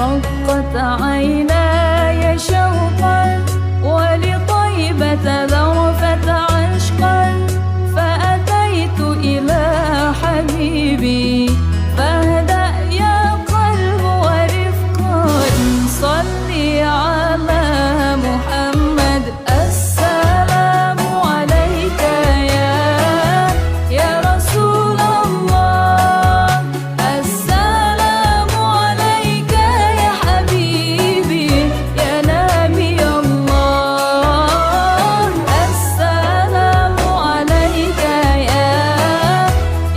رقت عيناي شوقا ولطيبة ذرفت عشقا فأتيت إلى حبيبي فاهدأ يا قلب ورفقا صلي على محمد السلام عليك يا رسول الله السلام عليك يا حبيبي يا نبي الله السلام عليك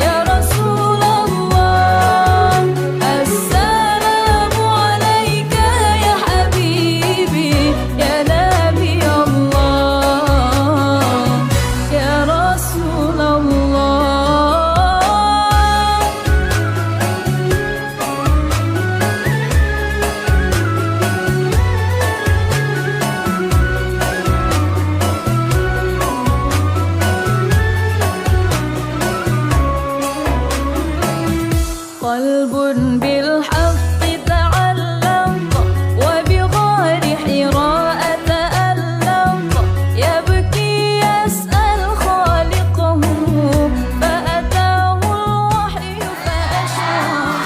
يا رسول الله السلام عليك يا حبيبي يا نبي الله يا رسول الله. قلب بالحق تعلق وبغار حراء تألق يبكي يسأل خالقه فأتاه الوحي فأشرق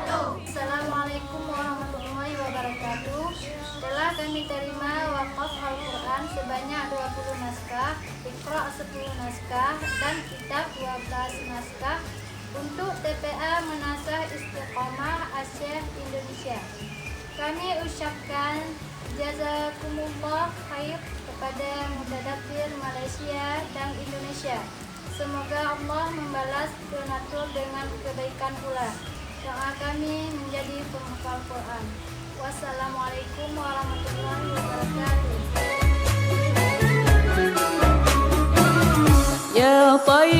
Assalamualaikum warahmatullahi wabarakatuh. Telah kami terima wakaf Al-Quran sebanyak 20 naskah, Iqra 10 naskah, dan kitab 12 naskah untuk TPA Menasah Istiqomah Aceh Indonesia. Kami ucapkan jazakumullah khair kepada Mutadabir Malaysia dan Indonesia. Semoga Allah membalas donatur dengan kebaikan pula. Doa kami menjadi penghafal Quran. Wassalamualaikum warahmatullahi wabarakatuh. يا طيب